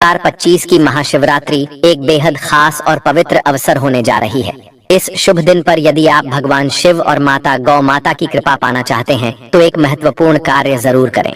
2025 की महाशिवरात्रि एक बेहद खास और पवित्र अवसर होने जा रही है। इस शुभ दिन पर यदि आप भगवान शिव और माता गौ माता की कृपा पाना चाहते हैं तो एक महत्वपूर्ण कार्य जरूर करें।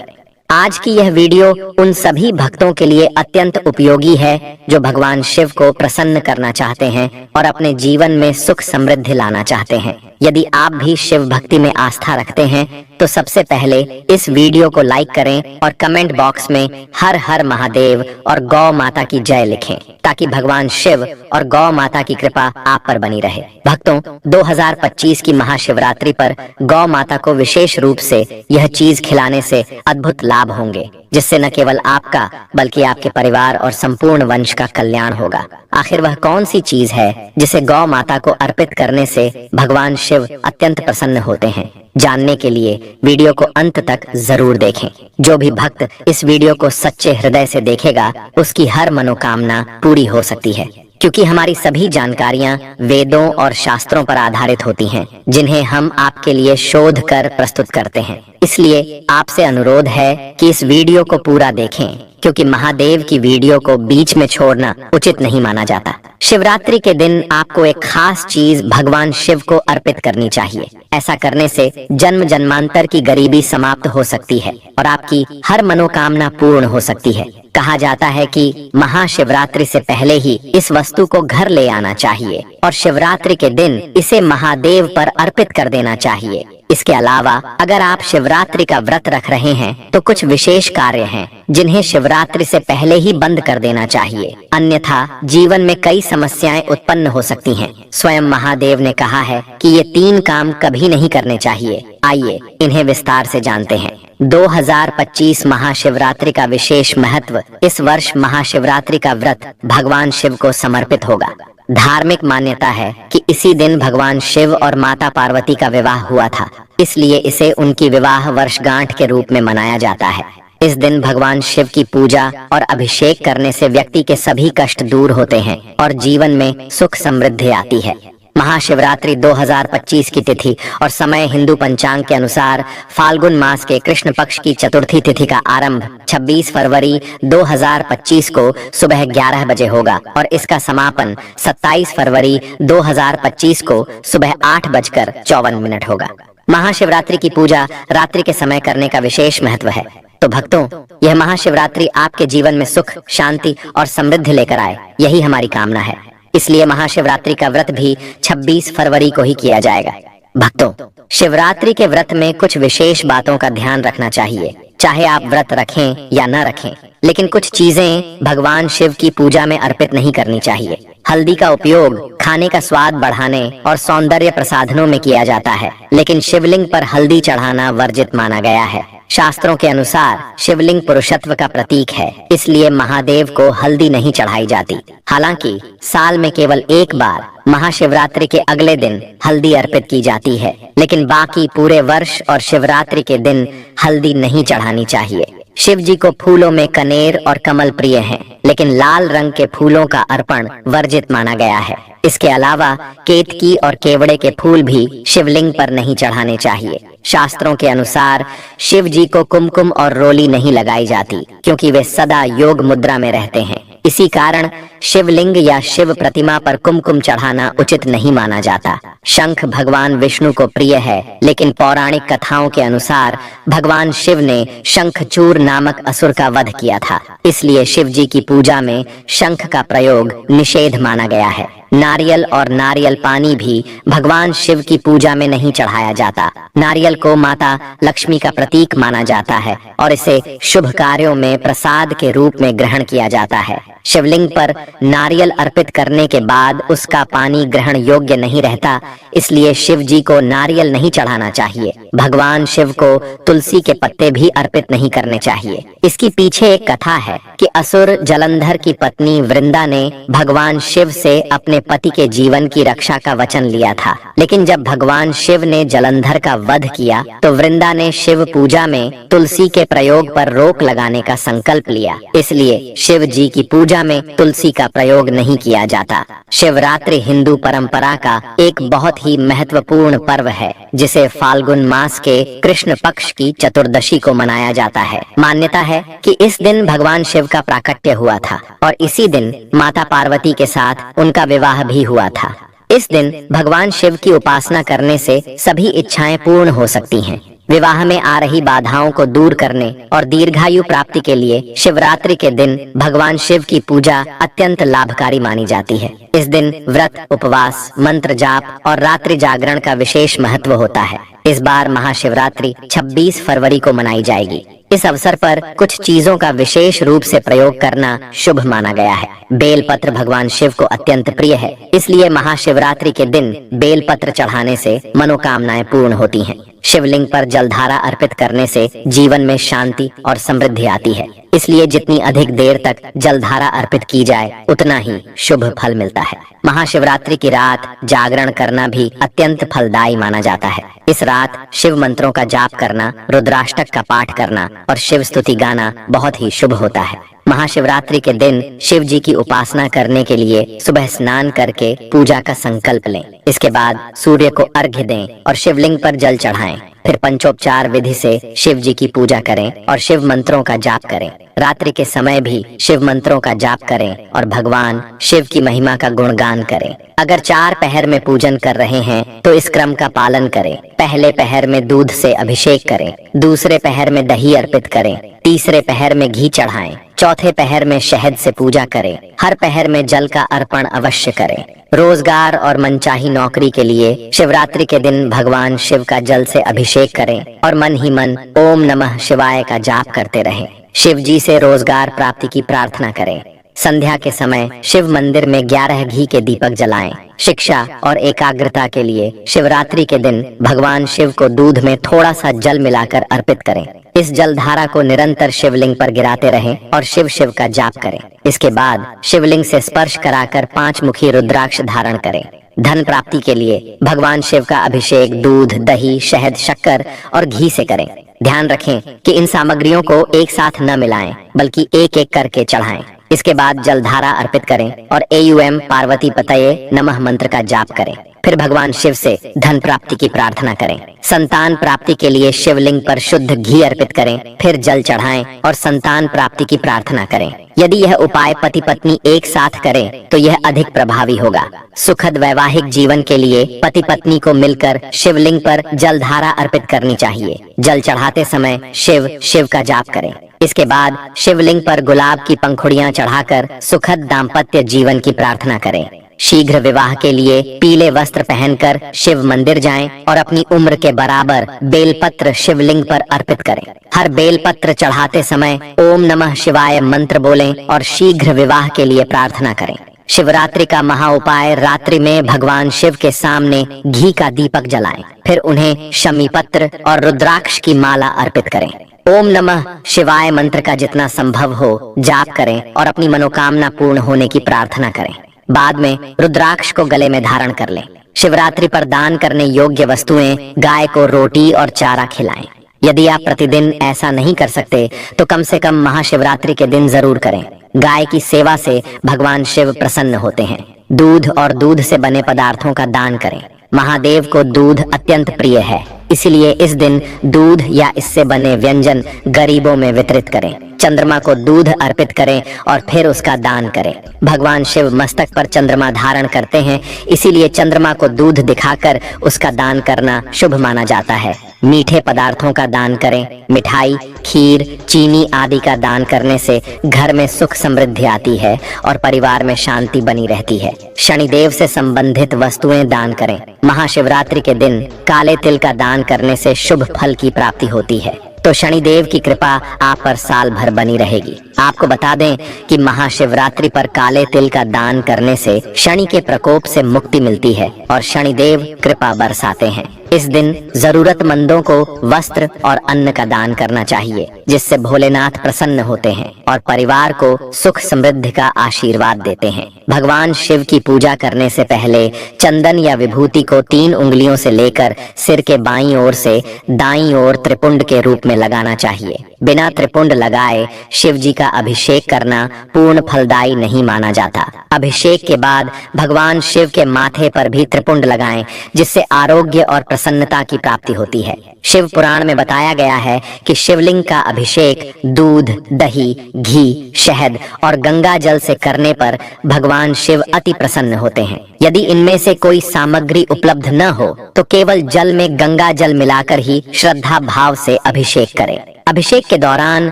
आज की यह वीडियो उन सभी भक्तों के लिए अत्यंत उपयोगी है जो भगवान शिव को प्रसन्न करना चाहते हैं और अपने जीवन में सुख समृद्धि लाना चाहते हैं। यदि आप भी शिव भक्ति में आस्था रखते हैं तो सबसे पहले इस वीडियो को लाइक करें और कमेंट बॉक्स में हर हर महादेव और गौ माता की जय लिखें ताकि भगवान शिव और गौ माता की कृपा आप पर बनी रहे। भक्तों, 2025 की महाशिवरात्रि पर गौ माता को विशेष रूप से यह चीज खिलाने से अद्भुत लाभ होंगे, जिससे न केवल आपका बल्कि आपके परिवार और संपूर्ण वंश का कल्याण होगा। आखिर वह कौन सी चीज है जिसे गौ माता को अर्पित करने से भगवान शिव अत्यंत प्रसन्न होते हैं? जानने के लिए वीडियो को अंत तक जरूर देखें। जो भी भक्त इस वीडियो को सच्चे हृदय से देखेगा उसकी हर मनोकामना पूरी हो सकती है, क्योंकि हमारी सभी जानकारियां वेदों और शास्त्रों पर आधारित होती हैं, जिन्हें हम आपके लिए शोध कर प्रस्तुत करते हैं। इसलिए आपसे अनुरोध है कि इस वीडियो को पूरा देखें, क्योंकि महादेव की वीडियो को बीच में छोड़ना उचित नहीं माना जाता। शिवरात्रि के दिन आपको एक खास चीज भगवान शिव को अर्पित करनी चाहिए। ऐसा करने से जन्म जन्मांतर की गरीबी समाप्त हो सकती है और आपकी हर मनोकामना पूर्ण हो सकती है। कहा जाता है कि महाशिवरात्रि से पहले ही इस वस्तु को घर ले आना चाहिए और शिवरात्रि के दिन इसे महादेव पर अर्पित कर देना चाहिए। इसके अलावा अगर आप शिवरात्रि का व्रत रख रहे हैं तो कुछ विशेष कार्य हैं जिन्हें शिवरात्रि से पहले ही बंद कर देना चाहिए, अन्यथा जीवन में कई समस्याएं उत्पन्न हो सकती हैं। स्वयं महादेव ने कहा है कि ये 3 काम कभी नहीं करने चाहिए। आइए इन्हें विस्तार से जानते हैं। 2025 महाशिवरात्रि का विशेष महत्व। इस वर्ष महाशिवरात्रि का व्रत भगवान शिव को समर्पित होगा। धार्मिक मान्यता है कि इसी दिन भगवान शिव और माता पार्वती का विवाह हुआ था, इसलिए इसे उनकी विवाह वर्षगांठ के रूप में मनाया जाता है। इस दिन भगवान शिव की पूजा और अभिषेक करने से व्यक्ति के सभी कष्ट दूर होते हैं और जीवन में सुख समृद्धि आती है। महाशिवरात्रि 2025 की तिथि और समय हिंदू पंचांग के अनुसार फाल्गुन मास के कृष्ण पक्ष की चतुर्थी तिथि का आरंभ 26 फरवरी 2025 को सुबह 11 बजे होगा और इसका समापन 27 फरवरी 2025 को सुबह 8:54 होगा। महाशिवरात्रि की पूजा रात्रि के समय करने का विशेष महत्व है। तो भक्तों, यह महाशिवरात्रि आपके जीवन में सुख, शांति और समृद्धि लेकर आए, यही हमारी कामना है। इसलिए महाशिवरात्रि का व्रत भी 26 फरवरी को ही किया जाएगा। भक्तों, शिवरात्रि के व्रत में कुछ विशेष बातों का ध्यान रखना चाहिए। चाहे आप व्रत रखें या न रखें, लेकिन कुछ चीजें भगवान शिव की पूजा में अर्पित नहीं करनी चाहिए। हल्दी का उपयोग खाने का स्वाद बढ़ाने और सौंदर्य प्रसाधनों में किया जाता है, लेकिन शिवलिंग पर हल्दी चढ़ाना वर्जित माना गया है। शास्त्रों के अनुसार शिवलिंग पुरुषत्व का प्रतीक है, इसलिए महादेव को हल्दी नहीं चढ़ाई जाती। हालांकि साल में केवल एक बार महाशिवरात्रि के अगले दिन हल्दी अर्पित की जाती है, लेकिन बाकी पूरे वर्ष और शिवरात्रि के दिन हल्दी नहीं चढ़ानी चाहिए। शिव जी को फूलों में कनेर और कमल प्रिय हैं, लेकिन लाल रंग के फूलों का अर्पण वर्जित माना गया है। इसके अलावा केतकी और केवड़े के फूल भी शिवलिंग पर नहीं चढ़ाने चाहिए। शास्त्रों के अनुसार शिव जी को कुमकुम और रोली नहीं लगाई जाती, क्योंकि वे सदा योग मुद्रा में रहते हैं। इसी कारण शिवलिंग या शिव प्रतिमा पर कुमकुम चढ़ाना उचित नहीं माना जाता। शंख भगवान विष्णु को प्रिय है, लेकिन पौराणिक कथाओं के अनुसार भगवान शिव ने शंखचूर नामक असुर का वध किया था, इसलिए शिव जी की पूजा में शंख का प्रयोग निषेध माना गया है। नारियल और नारियल पानी भी भगवान शिव की पूजा में नहीं चढ़ाया जाता। नारियल को माता लक्ष्मी का प्रतीक माना जाता है और इसे शुभ कार्यों में प्रसाद के रूप में ग्रहण किया जाता है। शिवलिंग पर नारियल अर्पित करने के बाद उसका पानी ग्रहण योग्य नहीं रहता, इसलिए शिव जी को नारियल नहीं चढ़ाना चाहिए। भगवान शिव को तुलसी के पत्ते भी अर्पित नहीं करने चाहिए। इसकी पीछे एक कथा है कि असुर जलंधर की पत्नी वृंदा ने भगवान शिव से अपने पति के जीवन की रक्षा का वचन लिया था, लेकिन जब भगवान शिव ने जलंधर का वध किया तो वृंदा ने शिव पूजा में तुलसी के प्रयोग पर रोक लगाने का संकल्प लिया। इसलिए शिव जी की पूजा पूजा में तुलसी का प्रयोग नहीं किया जाता। शिवरात्रि हिंदू परंपरा का एक बहुत ही महत्वपूर्ण पर्व है, जिसे फाल्गुन मास के कृष्ण पक्ष की चतुर्दशी को मनाया जाता है। मान्यता है कि इस दिन भगवान शिव का प्राकट्य हुआ था और इसी दिन माता पार्वती के साथ उनका विवाह भी हुआ था। इस दिन भगवान शिव की उपासना करने से सभी इच्छाएं पूर्ण हो सकती हैं। विवाह में आ रही बाधाओं को दूर करने और दीर्घायु प्राप्ति के लिए शिवरात्रि के दिन भगवान शिव की पूजा अत्यंत लाभकारी मानी जाती है। इस दिन व्रत, उपवास, मंत्र जाप और रात्रि जागरण का विशेष महत्व होता है। इस बार महाशिवरात्रि 26 फरवरी को मनाई जाएगी। इस अवसर पर कुछ चीजों का विशेष रूप से प्रयोग करना शुभ माना गया है। बेलपत्र भगवान शिव को अत्यंत प्रिय है, इसलिए महाशिवरात्रि के दिन बेलपत्र चढ़ाने से मनोकामनाएं पूर्ण होती हैं। शिवलिंग पर जलधारा अर्पित करने से जीवन में शांति और समृद्धि आती है, इसलिए जितनी अधिक देर तक जलधारा अर्पित की जाए उतना ही शुभ फल मिलता है। महाशिवरात्रि की रात जागरण करना भी अत्यंत फलदायी माना जाता है। इस रात शिव मंत्रों का जाप करना, रुद्राष्टक का पाठ करना और शिव स्तुति गाना बहुत ही शुभ होता है। महाशिवरात्रि के दिन शिव जी की उपासना करने के लिए सुबह स्नान करके पूजा का संकल्प लें। इसके बाद सूर्य को अर्घ्य दें और शिवलिंग पर जल चढ़ाएं। फिर पंचोपचार विधि से शिव जी की पूजा करें और शिव मंत्रों का जाप करें। रात्रि के समय भी शिव मंत्रों का जाप करें और भगवान शिव की महिमा का गुणगान करें। अगर 4 पहर में पूजन कर रहे हैं तो इस क्रम का पालन करें। पहले पहर में दूध से अभिषेक करें, दूसरे पहर में दही अर्पित करें, तीसरे पहर में घी चढ़ाएं, चौथे पहर में शहद से पूजा करें। हर पहर में जल का अर्पण अवश्य करें। रोजगार और मनचाही नौकरी के लिए शिवरात्रि के दिन भगवान शिव का जल से अभिषेक करें और मन ही मन ओम नमः शिवाय का जाप करते रहें। शिव जी से रोजगार प्राप्ति की प्रार्थना करें। संध्या के समय शिव मंदिर में 11 घी के दीपक जलाएं। शिक्षा और एकाग्रता के लिए शिवरात्रि के दिन भगवान शिव को दूध में थोड़ा सा जल मिलाकर अर्पित करें। इस जलधारा को निरंतर शिवलिंग पर गिराते रहें और शिव शिव का जाप करें। इसके बाद शिवलिंग से स्पर्श कराकर 5 मुखी रुद्राक्ष धारण करें। धन प्राप्ति के लिए भगवान शिव का अभिषेक दूध, दही, शहद, शक्कर और घी से करें। ध्यान रखें कि इन सामग्रियों को एक साथ न मिलाएं, बल्कि एक एक करके चढ़ाएं। इसके बाद जलधारा अर्पित करें और एयूएम पार्वती पतये नमः मंत्र का जाप करें। फिर भगवान शिव से धन प्राप्ति की प्रार्थना करें। संतान प्राप्ति के लिए शिवलिंग पर शुद्ध घी अर्पित करें, फिर जल चढ़ाएं और संतान प्राप्ति की प्रार्थना करें। यदि यह उपाय पति पत्नी एक साथ करें तो यह अधिक प्रभावी होगा। सुखद वैवाहिक जीवन के लिए पति पत्नी को मिलकर शिवलिंग पर जलधारा अर्पित करनी चाहिए। जल चढ़ाते समय शिव शिव का जाप करें। इसके बाद शिवलिंग पर गुलाब की पंखुड़ियां चढ़ाकर सुखद दाम्पत्य जीवन की प्रार्थना करें। शीघ्र विवाह के लिए पीले वस्त्र पहनकर शिव मंदिर जाएं और अपनी उम्र के बराबर बेलपत्र शिवलिंग पर अर्पित करें। हर बेलपत्र चढ़ाते समय ओम नमः शिवाय मंत्र बोलें और शीघ्र विवाह के लिए प्रार्थना करें। शिवरात्रि का महा उपाय रात्रि में भगवान शिव के सामने घी का दीपक जलाएं, फिर उन्हें शमी पत्र और रुद्राक्ष की माला अर्पित करें। ओम नमः शिवाय मंत्र का जितना संभव हो जाप करें और अपनी मनोकामना पूर्ण होने की प्रार्थना करें। बाद में रुद्राक्ष को गले में धारण कर लें। शिवरात्रि पर दान करने योग्य वस्तुएं गाय को रोटी और चारा खिलाएं। यदि आप प्रतिदिन ऐसा नहीं कर सकते तो कम से कम महाशिवरात्रि के दिन जरूर करें। गाय की सेवा से भगवान शिव प्रसन्न होते हैं। दूध और दूध से बने पदार्थों का दान करें। महादेव को दूध अत्यंत प्रिय है, इसलिए इस दिन दूध या इससे बने व्यंजन गरीबों में वितरित करें। चंद्रमा को दूध अर्पित करें और फिर उसका दान करें। भगवान शिव मस्तक पर चंद्रमा धारण करते हैं, इसीलिए चंद्रमा को दूध दिखाकर उसका दान करना शुभ माना जाता है। मीठे पदार्थों का दान करें। मिठाई, खीर, चीनी आदि का दान करने से घर में सुख समृद्धि आती है और परिवार में शांति बनी रहती है। शनिदेव से संबंधित वस्तुएं दान करें। महाशिवरात्रि के दिन काले तिल का दान करने से शुभ फल की प्राप्ति होती है, तो शनिदेव की कृपा आप पर साल भर बनी रहेगी। आपको बता दें कि महाशिवरात्रि पर काले तिल का दान करने से शनि के प्रकोप से मुक्ति मिलती है और शनिदेव कृपा बरसाते हैं। इस दिन जरूरतमंदों को वस्त्र और अन्न का दान करना चाहिए, जिससे भोलेनाथ प्रसन्न होते हैं और परिवार को सुख समृद्धि का आशीर्वाद देते हैं। भगवान शिव की पूजा करने से पहले चंदन या विभूति को 3 उंगलियों से लेकर सिर के बाईं ओर से दाईं ओर त्रिपुंड के रूप में लगाना चाहिए। बिना त्रिपुंड लगाए शिव जी का अभिषेक करना पूर्ण फलदायी नहीं माना जाता। अभिषेक के बाद भगवान शिव के माथे पर भी त्रिपुंड लगाएं, जिससे आरोग्य और प्रसन्नता की प्राप्ति होती है। शिव पुराण में बताया गया है कि शिवलिंग का अभिषेक दूध, दही, घी, शहद और गंगा जल से करने पर भगवान शिव अति प्रसन्न होते हैं। यदि इनमें से कोई सामग्री उपलब्ध न हो तो केवल जल में गंगा जल मिलाकर ही श्रद्धा भाव से अभिषेक करें। अभिषेक के दौरान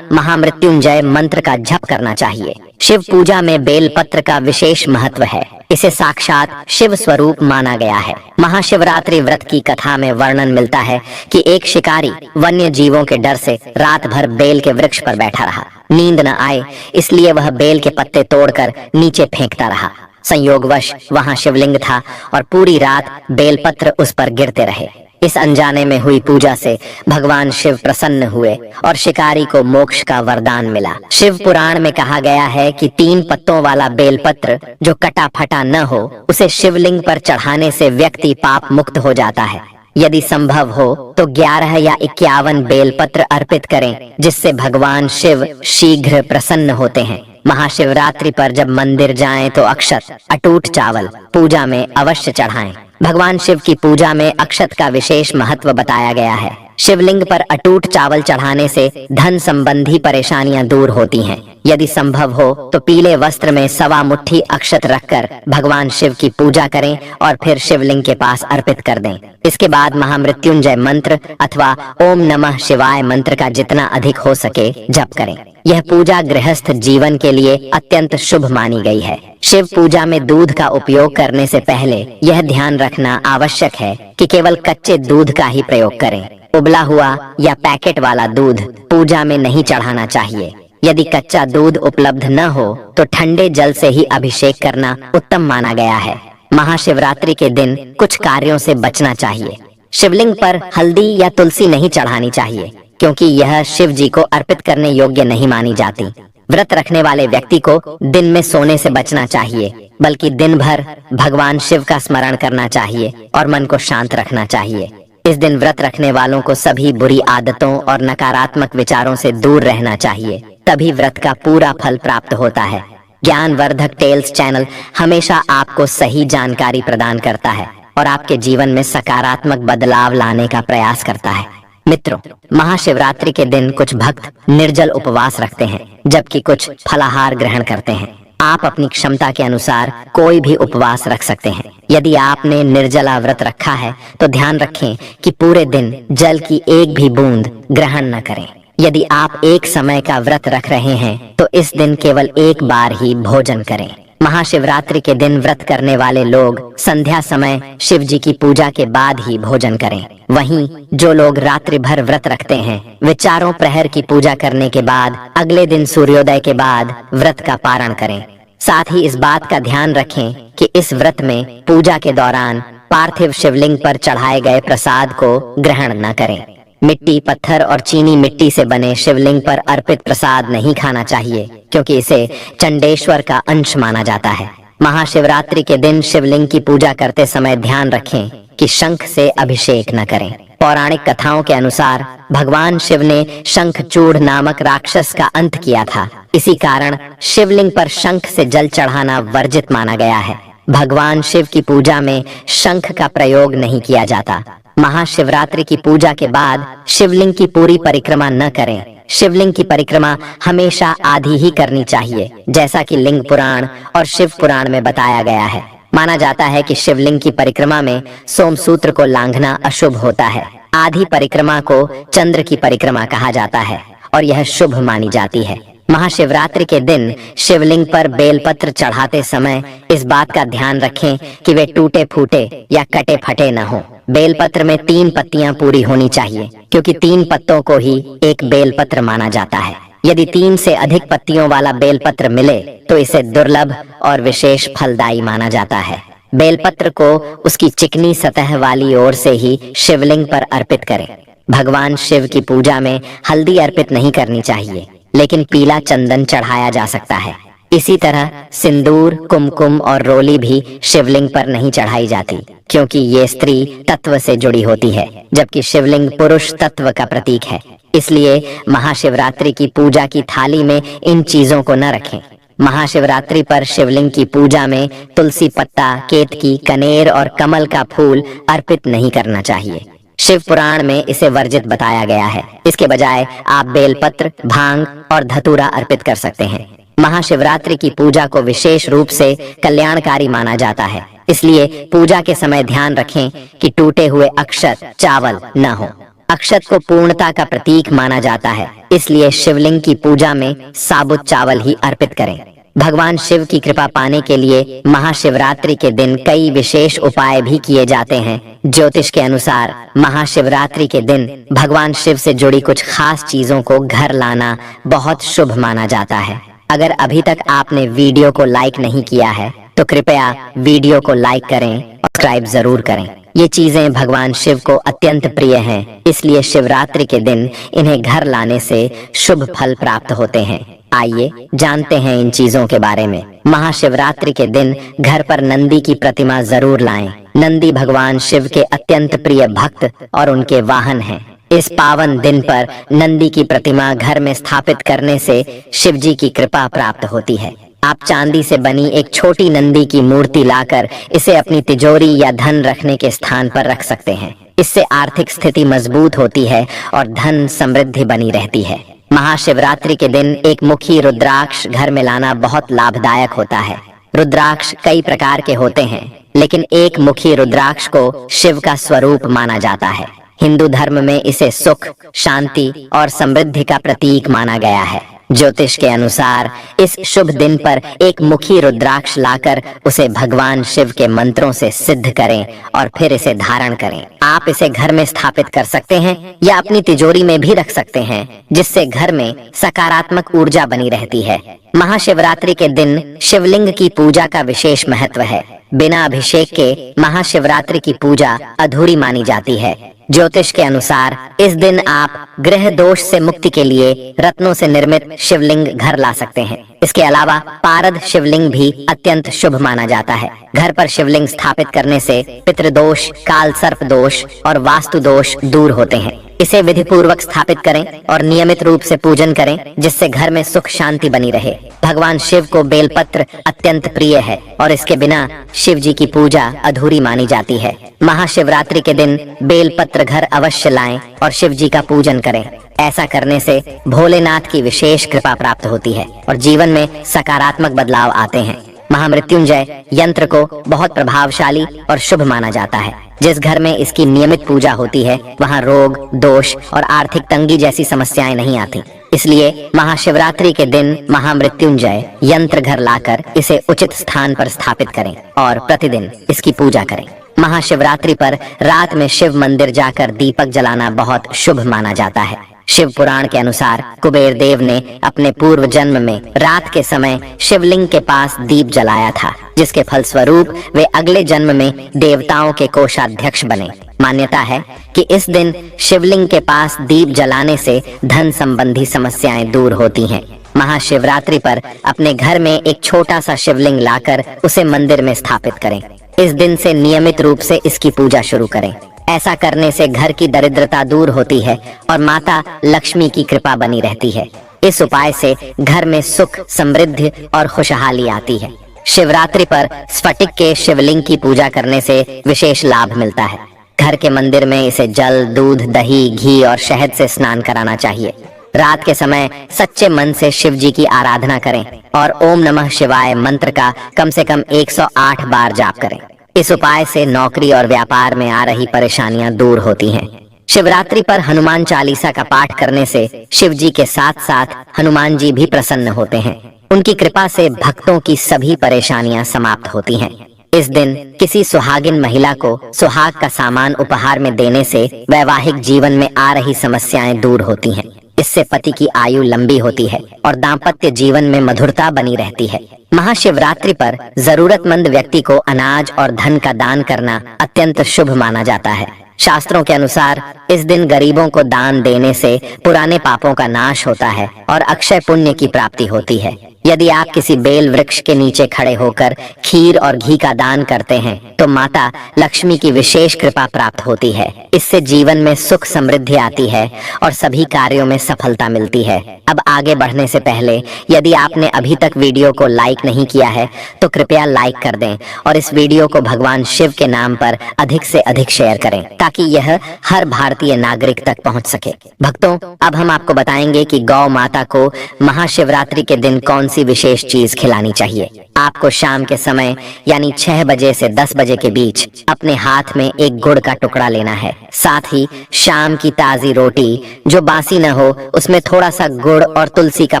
महामृत्युंजय मंत्र का जप करना चाहिए। शिव पूजा में बेलपत्र का विशेष महत्व है। इसे साक्षात शिव स्वरूप माना गया है। महाशिवरात्रि व्रत की कथा में वर्णन मिलता है कि एक शिकारी वन्य जीवों के डर से रात भर बेल के वृक्ष पर बैठा रहा। नींद न आए इसलिए वह बेल के पत्ते तोड़कर नीचे फेंकता रहा। संयोगवश वहां शिवलिंग था और पूरी रात बेलपत्र उस पर गिरते रहे। इस अनजाने में हुई पूजा से भगवान शिव प्रसन्न हुए और शिकारी को मोक्ष का वरदान मिला। शिव पुराण में कहा गया है कि 3 पत्तों वाला बेलपत्र जो कटा फटा न हो उसे शिवलिंग पर चढ़ाने से व्यक्ति पाप मुक्त हो जाता है। यदि संभव हो तो 11 या 51 बेलपत्र अर्पित करें, जिससे भगवान शिव शीघ्र प्रसन्न होते हैं। महाशिवरात्रि पर जब मंदिर जाएं तो अक्षत, अटूट चावल पूजा में अवश्य चढ़ाएं। भगवान शिव की पूजा में अक्षत का विशेष महत्व बताया गया है। शिवलिंग पर अटूट चावल चढ़ाने से धन संबंधी परेशानियां दूर होती हैं। यदि संभव हो तो पीले वस्त्र में 1.25 मुट्ठी अक्षत रखकर भगवान शिव की पूजा करें और फिर शिवलिंग के पास अर्पित कर दें। इसके बाद महामृत्युंजय मंत्र अथवा ओम नमः शिवाय मंत्र का जितना अधिक हो सके जप करें। यह पूजा गृहस्थ जीवन के लिए अत्यंत शुभ मानी गई है। शिव पूजा में दूध का उपयोग करने से पहले यह ध्यान रखना आवश्यक है कि केवल कच्चे दूध का ही प्रयोग करें। उबला हुआ या पैकेट वाला दूध पूजा में नहीं चढ़ाना चाहिए। यदि कच्चा दूध उपलब्ध न हो तो ठंडे जल से ही अभिषेक करना उत्तम माना गया है। महाशिवरात्रि के दिन कुछ कार्यों से बचना चाहिए। शिवलिंग पर हल्दी या तुलसी नहीं चढ़ानी चाहिए, क्योंकि यह शिव जी को अर्पित करने योग्य नहीं मानी जाती। व्रत रखने वाले व्यक्ति को दिन में सोने से बचना चाहिए, बल्कि दिन भर भगवान शिव का स्मरण करना चाहिए और मन को शांत रखना चाहिए। इस दिन व्रत रखने वालों को सभी बुरी आदतों और नकारात्मक विचारों से दूर रहना चाहिए, तभी व्रत का पूरा फल प्राप्त होता है। ज्ञानवर्धक टेल्स चैनल हमेशा आपको सही जानकारी प्रदान करता है और आपके जीवन में सकारात्मक बदलाव लाने का प्रयास करता है। मित्रों, महाशिवरात्रि के दिन कुछ भक्त निर्जल उपवास रखते हैं, जबकि कुछ फलाहार ग्रहण करते हैं। आप अपनी क्षमता के अनुसार कोई भी उपवास रख सकते हैं। यदि आपने निर्जला व्रत रखा है तो ध्यान रखें कि पूरे दिन जल की एक भी बूंद ग्रहण न करें। यदि आप एक समय का व्रत रख रहे हैं तो इस दिन केवल एक बार ही भोजन करें। महाशिवरात्रि के दिन व्रत करने वाले लोग संध्या समय शिव जी की पूजा के बाद ही भोजन करें। वहीं जो लोग रात्रि भर व्रत रखते हैं वे चारों प्रहर की पूजा करने के बाद अगले दिन सूर्योदय के बाद व्रत का पारण करें। साथ ही इस बात का ध्यान रखें कि इस व्रत में पूजा के दौरान पार्थिव शिवलिंग पर चढ़ाए गए प्रसाद को ग्रहण न करें। मिट्टी, पत्थर और चीनी मिट्टी से बने शिवलिंग पर अर्पित प्रसाद नहीं खाना चाहिए, क्योंकि इसे चंडेश्वर का अंश माना जाता है। महाशिवरात्रि के दिन शिवलिंग की पूजा करते समय ध्यान रखें कि शंख से अभिषेक न करें। पौराणिक कथाओं के अनुसार भगवान शिव ने शंखचूड़ नामक राक्षस का अंत किया था। इसी कारण शिवलिंग पर शंख से जल चढ़ाना वर्जित माना गया है। भगवान शिव की पूजा में शंख का प्रयोग नहीं किया जाता। महाशिवरात्रि की पूजा के बाद शिवलिंग की पूरी परिक्रमा न करें। शिवलिंग की परिक्रमा हमेशा आधी ही करनी चाहिए, जैसा कि लिंग पुराण और शिव पुराण में बताया गया है। माना जाता है कि शिवलिंग की परिक्रमा में सोमसूत्र को लांघना अशुभ होता है। आधी परिक्रमा को चंद्र की परिक्रमा कहा जाता है और यह शुभ मानी जाती है। महाशिवरात्रि के दिन शिवलिंग पर बेलपत्र चढ़ाते समय इस बात का ध्यान रखें कि वे टूटे फूटे या कटे फटे न हो। बेलपत्र में 3 पत्तियां पूरी होनी चाहिए, क्योंकि 3 पत्तों को ही एक बेलपत्र माना जाता है। यदि 3 से अधिक पत्तियों वाला बेलपत्र मिले तो इसे दुर्लभ और विशेष फलदायी माना जाता है। बेलपत्र को उसकी चिकनी सतह वाली ओर से ही शिवलिंग पर अर्पित करें। भगवान शिव की पूजा में हल्दी अर्पित नहीं करनी चाहिए, लेकिन पीला चंदन चढ़ाया जा सकता है। इसी तरह सिंदूर, कुमकुम और रोली भी शिवलिंग पर नहीं चढ़ाई जाती, क्योंकि ये स्त्री तत्व से जुड़ी होती है, जबकि शिवलिंग पुरुष तत्व का प्रतीक है। इसलिए महाशिवरात्रि की पूजा की थाली में इन चीजों को न रखें। महाशिवरात्रि पर शिवलिंग की पूजा में तुलसी पत्ता, केतकी, कनेर और कमल का फूल अर्पित नहीं करना चाहिए। शिव पुराण में इसे वर्जित बताया गया है। इसके बजाय आप बेलपत्र, भांग और धतूरा अर्पित कर सकते हैं। महाशिवरात्रि की पूजा को विशेष रूप से कल्याणकारी माना जाता है, इसलिए पूजा के समय ध्यान रखें कि टूटे हुए अक्षत, चावल न हो। अक्षत को पूर्णता का प्रतीक माना जाता है, इसलिए शिवलिंग की पूजा में साबुत चावल ही अर्पित करें। भगवान शिव की कृपा पाने के लिए महाशिवरात्रि के दिन कई विशेष उपाय भी किए जाते हैं। ज्योतिष के अनुसार महाशिवरात्रि के दिन भगवान शिव से जुड़ी कुछ खास चीजों को घर लाना बहुत शुभ माना जाता है। अगर अभी तक आपने वीडियो को लाइक नहीं किया है तो कृपया वीडियो को लाइक करें और सब्सक्राइब जरूर करें। ये चीजें भगवान शिव को अत्यंत प्रिय हैं, इसलिए शिवरात्रि के दिन इन्हें घर लाने से शुभ फल प्राप्त होते हैं। आइए जानते हैं इन चीजों के बारे में। महाशिवरात्रि के दिन घर पर नंदी की प्रतिमा जरूर लाएं। नंदी भगवान शिव के अत्यंत प्रिय भक्त और उनके वाहन हैं। इस पावन दिन पर नंदी की प्रतिमा घर में स्थापित करने से शिव जी की कृपा प्राप्त होती है। आप चांदी से बनी एक छोटी नंदी की मूर्ति लाकर इसे अपनी तिजोरी या धन रखने के स्थान पर रख सकते हैं। इससे आर्थिक स्थिति मजबूत होती है और धन समृद्धि बनी रहती है। महाशिवरात्रि के दिन एक मुखी रुद्राक्ष घर में लाना बहुत लाभदायक होता है। रुद्राक्ष कई प्रकार के होते हैं, लेकिन एक मुखी रुद्राक्ष को शिव का स्वरूप माना जाता है। हिंदू धर्म में इसे सुख, शांति और समृद्धि का प्रतीक माना गया है। ज्योतिष के अनुसार इस शुभ दिन पर एक मुखी रुद्राक्ष लाकर उसे भगवान शिव के मंत्रों से सिद्ध करें और फिर इसे धारण करें। आप इसे घर में स्थापित कर सकते हैं या अपनी तिजोरी में भी रख सकते हैं, जिससे घर में सकारात्मक ऊर्जा बनी रहती है। महाशिवरात्रि के दिन शिवलिंग की पूजा का विशेष महत्व है। बिना अभिषेक के महाशिवरात्रि की पूजा अधूरी मानी जाती है। ज्योतिष के अनुसार इस दिन आप ग्रह दोष से मुक्ति के लिए रत्नों से निर्मित शिवलिंग घर ला सकते हैं। इसके अलावा पारद शिवलिंग भी अत्यंत शुभ माना जाता है। घर पर शिवलिंग स्थापित करने से पितृदोष, काल सर्प दोष और वास्तु दोष दूर होते हैं। इसे विधि पूर्वक स्थापित करें और नियमित रूप से पूजन करें, जिससे घर में सुख शांति बनी रहे। भगवान शिव को बेलपत्र अत्यंत प्रिय है और इसके बिना शिव जी की पूजा अधूरी मानी जाती है। महाशिवरात्रि के दिन बेलपत्र घर अवश्य लाएं और शिव जी का पूजन करें। ऐसा करने से भोलेनाथ की विशेष कृपा प्राप्त होती है और जीवन में सकारात्मक बदलाव आते हैं। महामृत्युंजय यंत्र को बहुत प्रभावशाली और शुभ माना जाता है। जिस घर में इसकी नियमित पूजा होती है, वहाँ रोग, दोष और आर्थिक तंगी जैसी समस्याएं नहीं आती। इसलिए महाशिवरात्रि के दिन महामृत्युंजय यंत्र घर लाकर इसे उचित स्थान पर स्थापित करें और प्रतिदिन इसकी पूजा करें। महाशिवरात्रि पर रात में शिव मंदिर जाकर दीपक जलाना बहुत शुभ माना जाता है। शिव पुराण के अनुसार कुबेर देव ने अपने पूर्व जन्म में रात के समय शिवलिंग के पास दीप जलाया था, जिसके फलस्वरूप वे अगले जन्म में देवताओं के कोषाध्यक्ष बने। मान्यता है कि इस दिन शिवलिंग के पास दीप जलाने से धन संबंधी समस्याएं दूर होती हैं। महाशिवरात्रि पर अपने घर में एक छोटा सा शिवलिंग लाकर उसे मंदिर में स्थापित करें। इस दिन से नियमित रूप से इसकी पूजा शुरू करें। ऐसा करने से घर की दरिद्रता दूर होती है और माता लक्ष्मी की कृपा बनी रहती है। इस उपाय से घर में सुख, समृद्धि और खुशहाली आती है। शिवरात्रि पर स्फटिक के शिवलिंग की पूजा करने से विशेष लाभ मिलता है। घर के मंदिर में इसे जल, दूध, दही, घी और शहद से स्नान कराना चाहिए। रात के समय सच्चे मन से शिव जी की आराधना करें और ओम नमः शिवाय मंत्र का कम से कम 108 बार जाप करें। इस उपाय से नौकरी और व्यापार में आ रही परेशानियां दूर होती हैं। शिवरात्रि पर हनुमान चालीसा का पाठ करने से शिव जी के साथ साथ हनुमान जी भी प्रसन्न होते हैं। उनकी कृपा से भक्तों की सभी परेशानियां समाप्त होती हैं। इस दिन किसी सुहागिन महिला को सुहाग का सामान उपहार में देने से वैवाहिक जीवन में आ रही समस्याएं दूर होती हैं। इससे पति की आयु लंबी होती है और दाम्पत्य जीवन में मधुरता बनी रहती है। महाशिवरात्रि पर जरूरतमंद व्यक्ति को अनाज और धन का दान करना अत्यंत शुभ माना जाता है। शास्त्रों के अनुसार इस दिन गरीबों को दान देने से पुराने पापों का नाश होता है और अक्षय पुण्य की प्राप्ति होती है। यदि आप किसी बेल वृक्ष के नीचे खड़े होकर खीर और घी का दान करते हैं तो माता लक्ष्मी की विशेष कृपा प्राप्त होती है। इससे जीवन में सुख समृद्धि आती है और सभी कार्यों में सफलता मिलती है। अब आगे बढ़ने से पहले यदि आपने अभी तक वीडियो को लाइक नहीं किया है तो कृपया लाइक कर दें और इस वीडियो को भगवान शिव के नाम पर अधिक से अधिक शेयर करें ताकि यह हर भारतीय नागरिक तक पहुंच सके। भक्तों, अब हम आपको बताएंगे कि गौ माता को महाशिवरात्रि के दिन कौन सी विशेष चीज खिलानी चाहिए। आपको शाम के समय यानी 6 बजे से 10 बजे के बीच अपने हाथ में एक गुड़ का टुकड़ा लेना है। साथ ही शाम की ताजी रोटी जो बासी न हो उसमें थोड़ा सा गुड़ और तुलसी का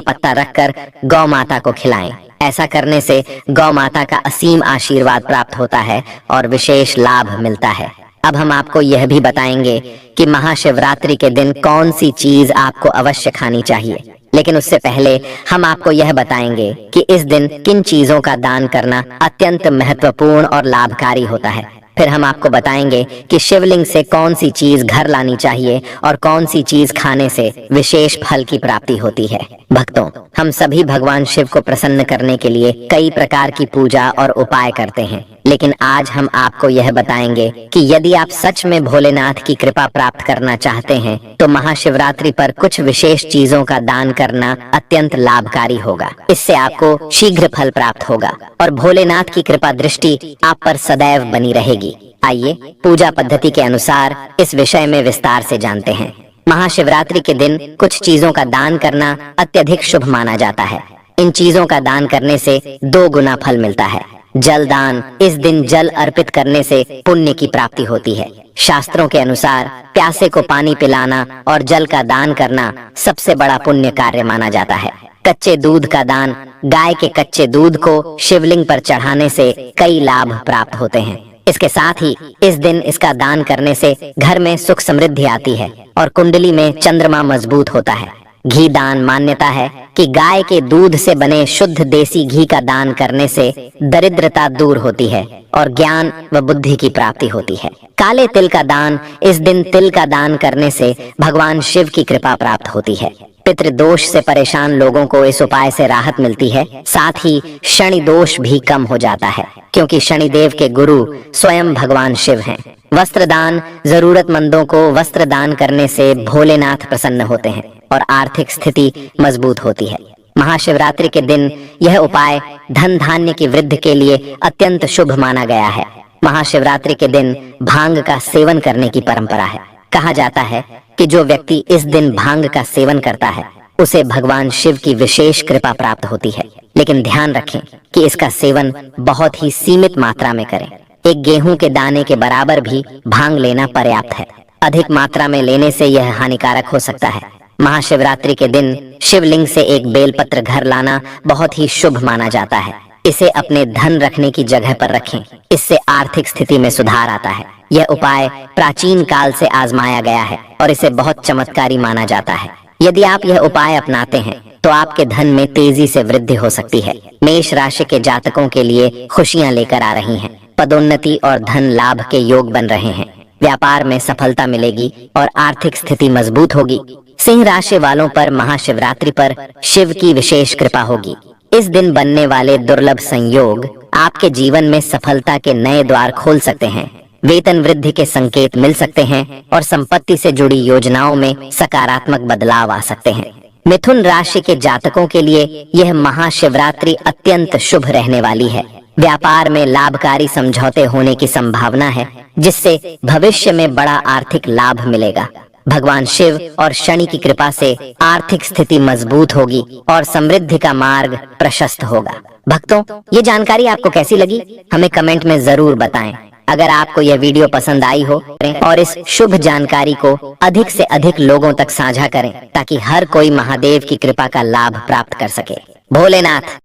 पत्ता रखकर गौ माता को खिलाएं। ऐसा करने से गौ माता का असीम आशीर्वाद प्राप्त होता है और विशेष लाभ मिलता है। अब हम आपको यह भी बताएंगे कि महाशिवरात्रि के दिन कौन सी चीज आपको अवश्य खानी चाहिए। लेकिन उससे पहले हम आपको यह बताएंगे कि इस दिन किन चीजों का दान करना अत्यंत महत्वपूर्ण और लाभकारी होता है। फिर हम आपको बताएंगे कि शिवलिंग से कौन सी चीज घर लानी चाहिए और कौन सी चीज खाने से विशेष फल की प्राप्ति होती है। भक्तों, हम सभी भगवान शिव को प्रसन्न करने के लिए कई प्रकार की पूजा और उपाय करते हैं, लेकिन आज हम आपको यह बताएंगे कि यदि आप सच में भोलेनाथ की कृपा प्राप्त करना चाहते हैं तो महाशिवरात्रि पर कुछ विशेष चीजों का दान करना अत्यंत लाभकारी होगा। इससे आपको शीघ्र फल प्राप्त होगा और भोलेनाथ की कृपा दृष्टि आप पर सदैव बनी रहेगी। आइए पूजा पद्धति के अनुसार इस विषय में विस्तार से जानते हैं। महाशिवरात्रि के दिन कुछ चीजों का दान करना अत्यधिक शुभ माना जाता है। इन चीजों का दान करने से 2 गुना फल मिलता है। जल दान, इस दिन जल अर्पित करने से पुण्य की प्राप्ति होती है। शास्त्रों के अनुसार प्यासे को पानी पिलाना और जल का दान करना सबसे बड़ा पुण्य कार्य माना जाता है। कच्चे दूध का दान, गाय के कच्चे दूध को शिवलिंग पर चढ़ाने से कई लाभ प्राप्त होते हैं। इसके साथ ही इस दिन इसका दान करने से घर में सुख समृद्धि आती है और कुंडली में चंद्रमा मजबूत होता है। घी दान, मान्यता है कि गाय के दूध से बने शुद्ध देसी घी का दान करने से दरिद्रता दूर होती है और ज्ञान व बुद्धि की प्राप्ति होती है। काले तिल का दान, इस दिन तिल का दान करने से भगवान शिव की कृपा प्राप्त होती है। पितृदोष से परेशान लोगों को इस उपाय से राहत मिलती है। साथ ही शनि दोष भी कम हो जाता है क्योंकि शनिदेव के गुरु स्वयं भगवान शिव हैं। वस्त्र दान, जरूरतमंदों को वस्त्र दान करने से भोलेनाथ प्रसन्न होते हैं और आर्थिक स्थिति मजबूत होती है। महाशिवरात्रि के दिन यह उपाय धन धान्य की वृद्धि के लिए अत्यंत शुभ माना गया है। महाशिवरात्रि के दिन भांग का सेवन करने की परंपरा है। कहा जाता है कि जो व्यक्ति इस दिन भांग का सेवन करता है उसे भगवान शिव की विशेष कृपा प्राप्त होती है। लेकिन ध्यान रखें कि इसका सेवन बहुत ही सीमित मात्रा में करें। एक गेहूं के दाने के बराबर भी भांग लेना पर्याप्त है। अधिक मात्रा में लेने से यह हानिकारक हो सकता है। महाशिवरात्रि के दिन शिवलिंग से एक बेलपत्र घर लाना बहुत ही शुभ माना जाता है। इसे अपने धन रखने की जगह पर रखें। इससे आर्थिक स्थिति में सुधार आता है। यह उपाय प्राचीन काल से आजमाया गया है और इसे बहुत चमत्कारी माना जाता है। यदि आप यह उपाय अपनाते हैं तो आपके धन में तेजी से वृद्धि हो सकती है। मेष राशि के जातकों के लिए खुशियां लेकर आ रही हैं। पदोन्नति और धन लाभ के योग बन रहे हैं। व्यापार में सफलता मिलेगी और आर्थिक स्थिति मजबूत होगी। सिंह राशि वालों पर महाशिवरात्रि पर शिव की विशेष कृपा होगी। इस दिन बनने वाले दुर्लभ संयोग आपके जीवन में सफलता के नए द्वार खोल सकते हैं। वेतन वृद्धि के संकेत मिल सकते हैं और संपत्ति से जुड़ी योजनाओं में सकारात्मक बदलाव आ सकते हैं। मिथुन राशि के जातकों के लिए यह महाशिवरात्रि अत्यंत शुभ रहने वाली है। व्यापार में लाभकारी समझौते होने की संभावना है जिससे भविष्य में बड़ा आर्थिक लाभ मिलेगा। भगवान शिव और शनि की कृपा से आर्थिक स्थिति मजबूत होगी और समृद्धि का मार्ग प्रशस्त होगा। भक्तों, ये जानकारी आपको कैसी लगी हमें कमेंट में जरूर बताएं। अगर आपको यह वीडियो पसंद आई हो और इस शुभ जानकारी को अधिक से अधिक लोगों तक साझा करें ताकि हर कोई महादेव की कृपा का लाभ प्राप्त कर सके। भोलेनाथ